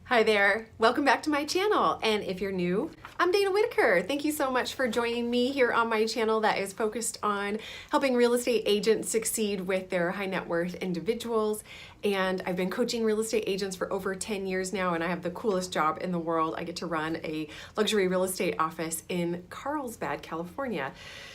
Hi there, welcome back to my channel. And if you're new, I'm Dana Whitaker. Thank you so much for joining me here on my channel that is focused on helping real estate agents succeed with their high net worth individuals. And I've been coaching real estate agents for over 10 years now, and I have the coolest job in the world. I get to run a luxury real estate office in Carlsbad, California.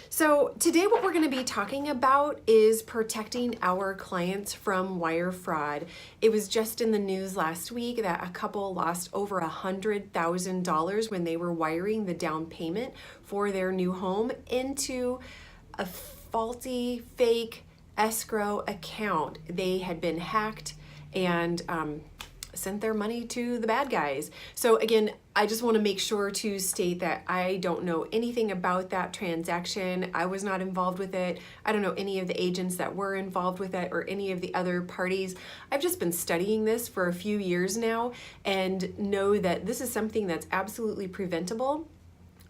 So today what we're going to be talking about is protecting our clients from wire fraud. It was just in the news last week that a couple lost over $100,000 when they were wiring the down payment for their new home into a faulty, fake escrow account. They had been hacked and sent their money to the bad guys. So again, I just want to make sure to state that I don't know anything about that transaction. I was not involved with it. I don't know any of the agents that were involved with it or any of the other parties. I've just been studying this for a few years now and know that this is something that's absolutely preventable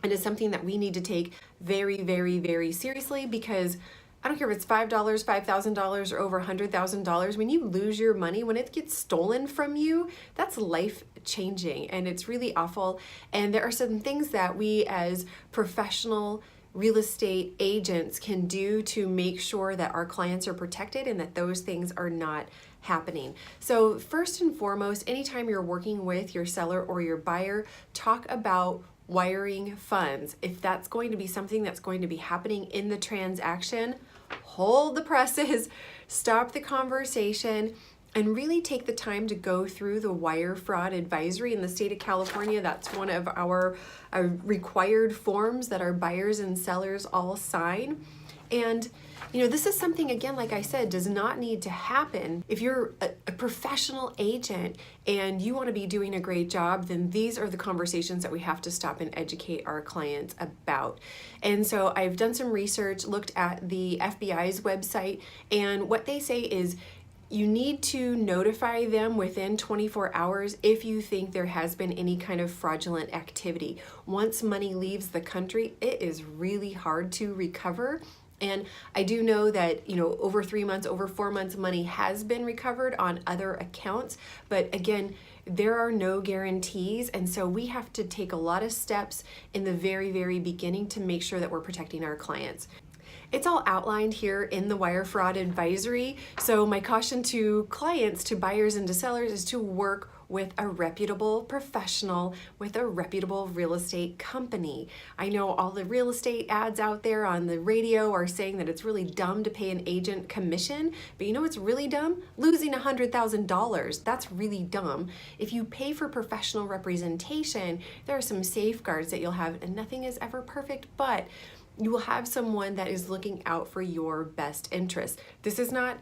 and is something that we need to take very, very, very seriously, because I don't care if it's $5, $5,000, or over $100,000. When you lose your money, when it gets stolen from you, that's life changing and it's really awful. And there are some things that we as professional real estate agents can do to make sure that our clients are protected and that those things are not happening. So first and foremost, anytime you're working with your seller or your buyer, talk about wiring funds. If that's going to be something that's going to be happening in the transaction, hold the presses, stop the conversation, and really take the time to go through the wire fraud advisory in the state of California. That's one of our required forms that our buyers and sellers all sign. And this is something, again, like I said, does not need to happen. If you're a professional agent and you want to be doing a great job, then these are the conversations that we have to stop and educate our clients about. And so I've done some research, looked at the FBI's website, and what they say is you need to notify them within 24 hours if you think there has been any kind of fraudulent activity. Once money leaves the country, it is really hard to recover. And I do know that, over 3 months, over 4 months, money has been recovered on other accounts. But again, there are no guarantees. And so we have to take a lot of steps in the very, very beginning to make sure that we're protecting our clients. It's all outlined here in the wire fraud advisory. So my caution to clients, to buyers and to sellers, is to work with a reputable professional, with a reputable real estate company. I know all the real estate ads out there on the radio are saying that it's really dumb to pay an agent commission, but you know what's really dumb? Losing $100,000. That's really dumb. If you pay for professional representation, there are some safeguards that you'll have, and nothing is ever perfect, but you will have someone that is looking out for your best interest. This is not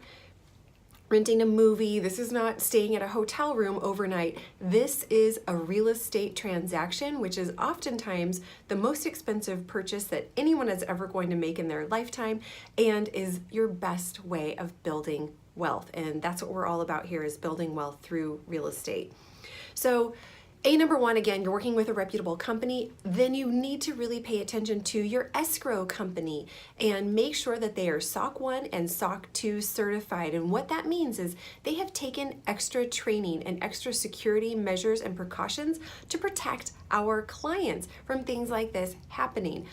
renting a movie. This is not staying at a hotel room overnight. This is a real estate transaction, which is oftentimes the most expensive purchase that anyone is ever going to make in their lifetime, and is your best way of building wealth. And that's what we're all about here, is building wealth through real estate. So number one, again, you're working with a reputable company, then you need to really pay attention to your escrow company and make sure that they are SOC 1 and SOC 2 certified. And what that means is they have taken extra training and extra security measures and precautions to protect our clients from things like this happening.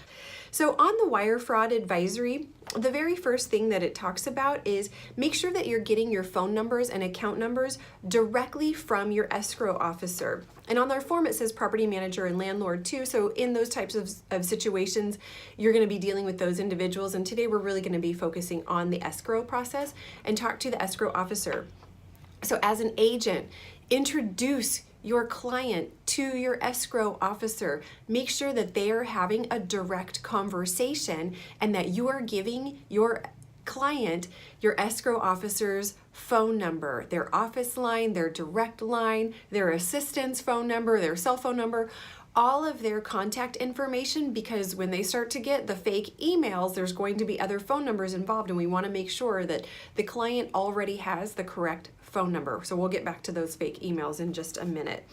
So on the wire fraud advisory, the very first thing that it talks about is make sure that you're getting your phone numbers and account numbers directly from your escrow officer. And on their form, it says property manager and landlord too. So in those types of situations, you're going to be dealing with those individuals. And today we're really going to be focusing on the escrow process and talk to the escrow officer. So as an agent, introduce your client to your escrow officer. Make sure that they are having a direct conversation and that you are giving your client your escrow officer's phone number, their office line, their direct line, their assistant's phone number, their cell phone number, all of their contact information, because when they start to get the fake emails, there's going to be other phone numbers involved, and we want to make sure that the client already has the correct phone number. So we'll get back to those fake emails in just a minute.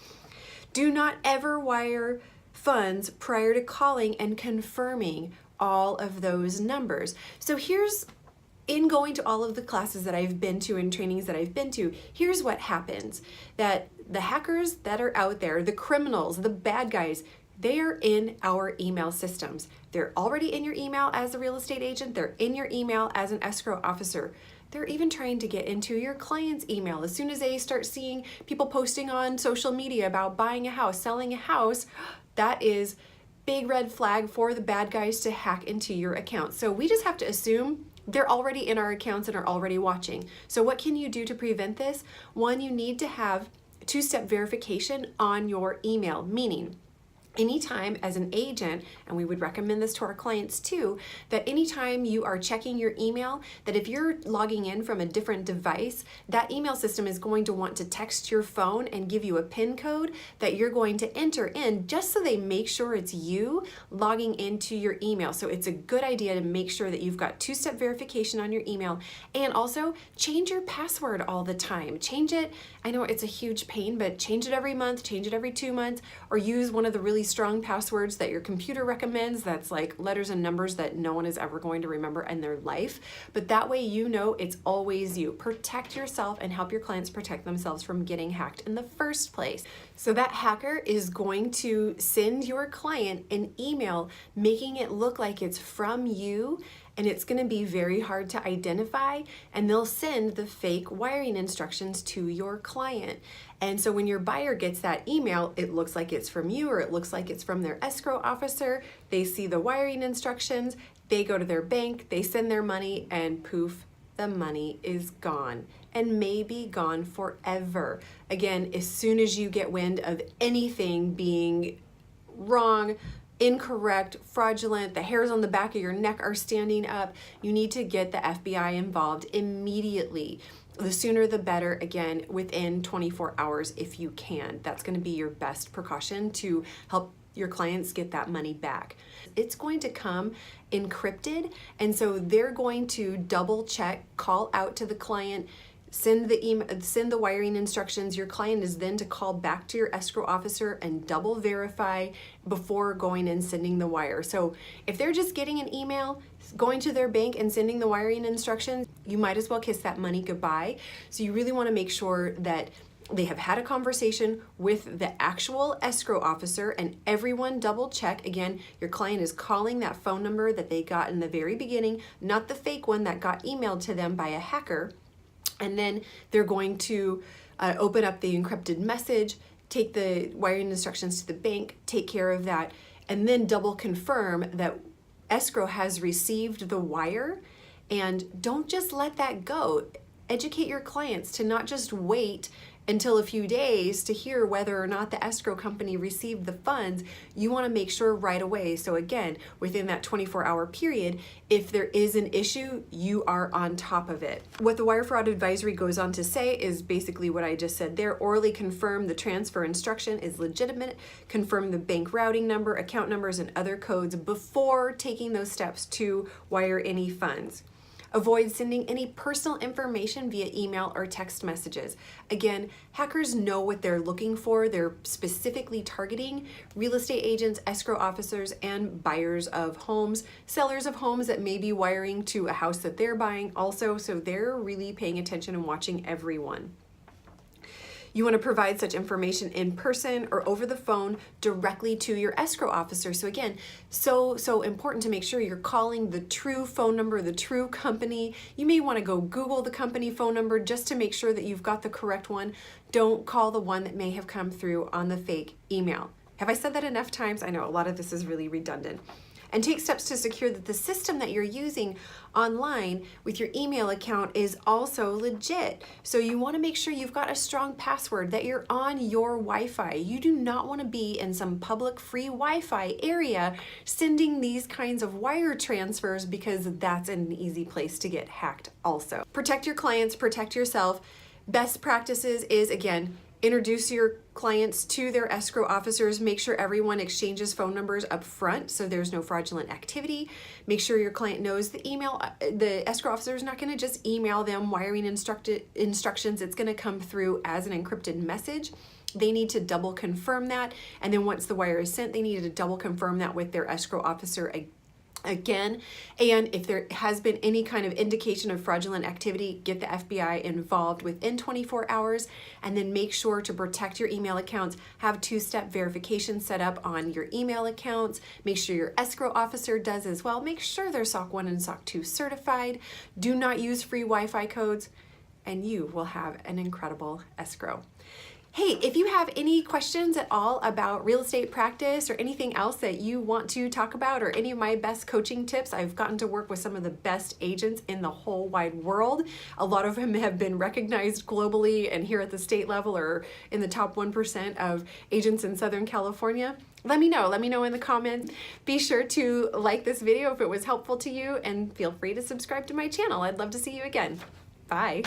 Do not ever wire funds prior to calling and confirming all of those numbers. So here's in going to all of the classes that I've been to and trainings that I've been to, here's what happens. That the hackers that are out there, the criminals, the bad guys, they are in our email systems. They're already in your email as a real estate agent. They're in your email as an escrow officer. They're even trying to get into your client's email. As soon as they start seeing people posting on social media about buying a house, selling a house, that is big red flag for the bad guys to hack into your account. So we just have to assume they're already in our accounts and are already watching. So what can you do to prevent this? One, you need to have two-step verification on your email, meaning anytime as an agent, and we would recommend this to our clients too, that anytime you are checking your email, that if you're logging in from a different device, that email system is going to want to text your phone and give you a PIN code that you're going to enter in, just so they make sure it's you logging into your email. So it's a good idea to make sure that you've got two-step verification on your email, and also change your password all the time. Change it. I know it's a huge pain, but change it every month, change it every 2 months, or use one of the really strong passwords that your computer recommends that's like letters and numbers that no one is ever going to remember in their life. But that way you know it's always you. Protect yourself and help your clients protect themselves from getting hacked in the first place. So that hacker is going to send your client an email making it look like it's from you, and it's going to be very hard to identify, and they'll send the fake wiring instructions to your client. And so when your buyer gets that email, it looks like it's from you, or it looks like it's from their escrow officer. They see the wiring instructions, they go to their bank, they send their money, and poof, the money is gone, and maybe gone forever. Again, as soon as you get wind of anything being wrong, incorrect, fraudulent, the hairs on the back of your neck are standing up, you need to get the FBI involved immediately. The sooner the better, again, within 24 hours if you can. That's going to be your best precaution to help your clients get that money back. It's going to come encrypted, and so they're going to double check, call out to the client, send the email, send the wiring instructions. Your client is then to call back to your escrow officer and double verify before going and sending the wire. So if they're just getting an email, going to their bank and sending the wiring instructions, you might as well kiss that money goodbye. So you really want to make sure that they have had a conversation with the actual escrow officer, and everyone double check. Again, your client is calling that phone number that they got in the very beginning, not the fake one that got emailed to them by a hacker. And then they're going to open up the encrypted message, take the wiring instructions to the bank, take care of that, and then double confirm that escrow has received the wire. And don't just let that go. Educate your clients to not just wait until a few days to hear whether or not the escrow company received the funds. You want to make sure right away. So again, within that 24-hour period, if there is an issue, you are on top of it. What the Wire Fraud Advisory goes on to say is basically what I just said there. Orally confirm the transfer instruction is legitimate. Confirm the bank routing number, account numbers, and other codes before taking those steps to wire any funds. Avoid sending any personal information via email or text messages. Again, hackers know what they're looking for. They're specifically targeting real estate agents, escrow officers, and buyers of homes, sellers of homes that may be wiring to a house that they're buying also. So they're really paying attention and watching everyone. You want to provide such information in person or over the phone directly to your escrow officer. So again, so important to make sure you're calling the true phone number, the true company. You may want to go Google the company phone number just to make sure that you've got the correct one. Don't call the one that may have come through on the fake email. Have I said that enough times? I know a lot of this is really redundant. And take steps to secure that the system that you're using online with your email account is also legit. So you want to make sure you've got a strong password, that you're on your Wi-Fi. You do not want to be in some public free Wi-Fi area sending these kinds of wire transfers, because that's an easy place to get hacked also. Protect your clients, protect yourself. Best practices is, again, introduce your clients to their escrow officers. Make sure everyone exchanges phone numbers up front so there's no fraudulent activity. Make sure your client knows the email. The escrow officer is not going to just email them wiring instructions. It's going to come through as an encrypted message. They need to double confirm that. And then once the wire is sent, they need to double confirm that with their escrow officer again. And if there has been any kind of indication of fraudulent activity, get the FBI involved within 24 hours, and then make sure to protect your email accounts. Have two-step verification set up on your email accounts. Make sure your escrow officer does as well. Make sure they're SOC 1 and SOC 2 certified. Do not use free Wi-Fi codes, and you will have an incredible escrow. Hey, if you have any questions at all about real estate practice or anything else that you want to talk about, or any of my best coaching tips, I've gotten to work with some of the best agents in the whole wide world. A lot of them have been recognized globally and here at the state level, or in the top 1% of agents in Southern California. Let me know. Let me know in the comments. Be sure to like this video if it was helpful to you, and feel free to subscribe to my channel. I'd love to see you again. Bye.